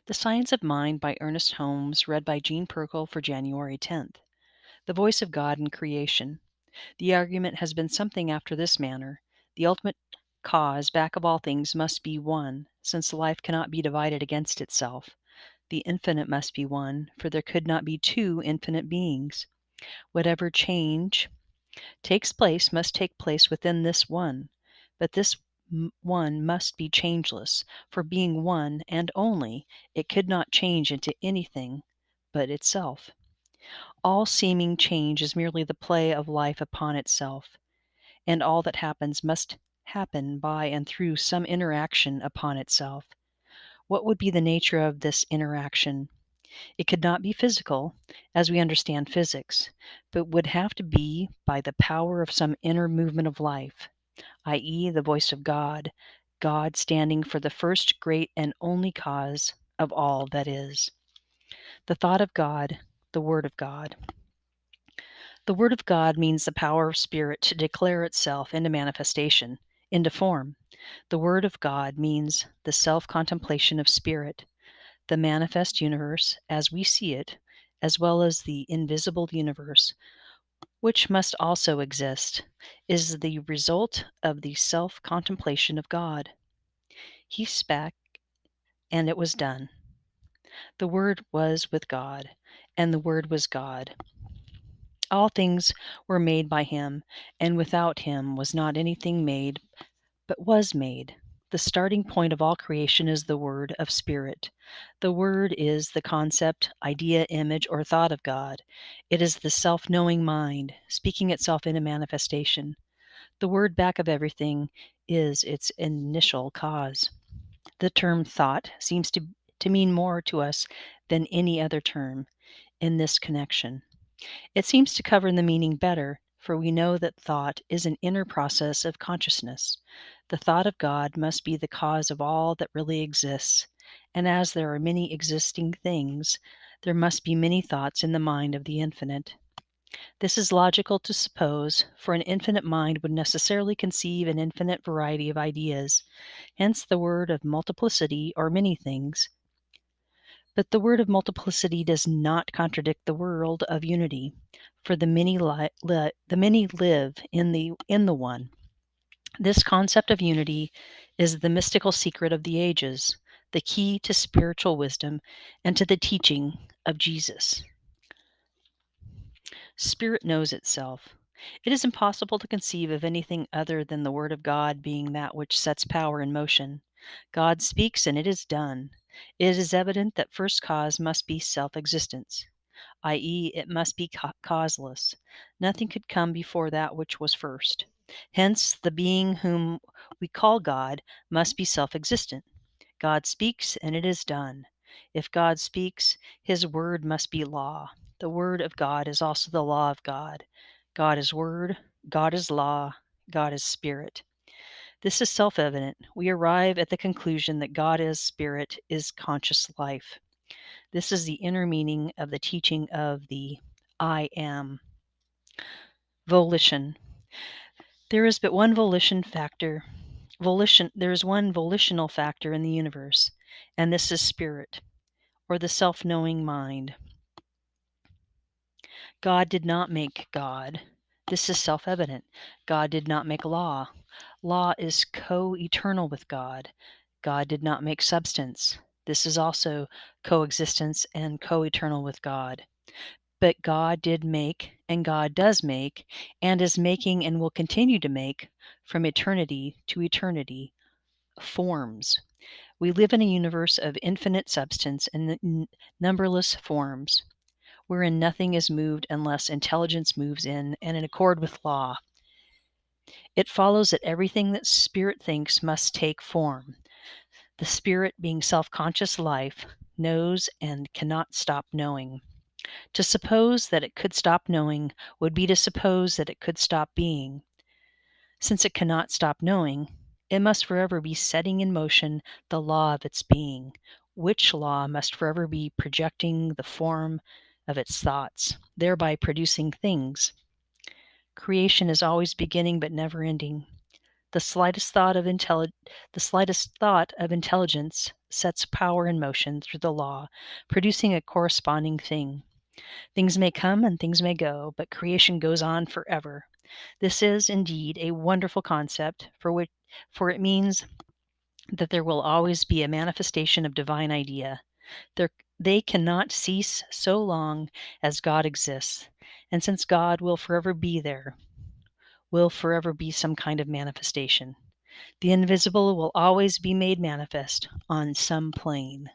The Science of Mind by Ernest Holmes, read by Jean Perkel for January 10th. The Voice of God in Creation. The argument has been something after this manner. The ultimate cause back of all things must be one, since life cannot be divided against itself. The infinite must be one, for there could not be two infinite beings. Whatever change takes place must take place within this one, but this one must be changeless, for being one and only, it could not change into anything but itself. All seeming change is merely the play of life upon itself, and all that happens must happen by and through some interaction upon itself. What would be the nature of this interaction? It could not be physical, as we understand physics, but would have to be by the power of some inner movement of life, i.e., the voice of God, God standing for the first great and only cause of all that is. The thought of God, the Word of God. The Word of God means the power of Spirit to declare itself into manifestation, into form. The Word of God means the self contemplation of Spirit, the manifest universe as we see it, as well as the invisible universe, which must also exist, is the result of the self contemplation of God. He spake, and it was done. The Word was with God, and the Word was God. All things were made by him, and without him was not anything made, but was made. The starting point of all creation is the Word of Spirit. The Word is the concept, idea, image, or thought of God. It is the self knowing mind, speaking itself into manifestation. The Word back of everything is its initial cause. The term thought seems to mean more to us than any other term in this connection. It seems to cover the meaning better, for we know that thought is an inner process of consciousness. The thought of God must be the cause of all that really exists, and as there are many existing things, there must be many thoughts in the mind of the infinite. This is logical to suppose, for an infinite mind would necessarily conceive an infinite variety of ideas, hence the word of multiplicity or many things. But the word of multiplicity does not contradict the world of unity, for the many live in the one. This concept of unity is the mystical secret of the ages, the key to spiritual wisdom and to the teaching of Jesus. Spirit knows itself. It is impossible to conceive of anything other than the Word of God being that which sets power in motion. God speaks, and it is done. It is evident that first cause must be self existence, i.e., it must be causeless. Nothing could come before that which was first. Hence, the being whom we call God must be self existent. God speaks, and it is done. If God speaks, his word must be law. The word of God is also the law of God. God is word, God is law, God is spirit. This is self evident. We arrive at the conclusion that God as spirit is conscious life. This is the inner meaning of the teaching of the I am. Volition. There is but one there is one volitional factor in the universe, and this is spirit, or the self-knowing mind. God did not make God. This is self-evident. God did not make law. Law is co-eternal with God. God did not make substance. This is also coexistence and co-eternal with God. But God did make, and God does make, and is making and will continue to make, from eternity to eternity, forms. We live in a universe of infinite substance and numberless forms, wherein nothing is moved unless intelligence moves in and in accord with law. It follows that everything that spirit thinks must take form. The spirit, being self-conscious life, knows and cannot stop knowing. To suppose that it could stop knowing would be to suppose that it could stop being. Since it cannot stop knowing, it must forever be setting in motion the law of its being, which law must forever be projecting the form of its thoughts, thereby producing things. Creation is always beginning but never ending. The slightest thought of intelligence sets power in motion through the law, producing a corresponding thing. Things may come and things may go, but creation goes on forever. This is indeed a wonderful concept, for it means that there will always be a manifestation of divine idea. They cannot cease so long as God exists, and since God will forever be there, will forever be some kind of manifestation. The invisible will always be made manifest on some plane.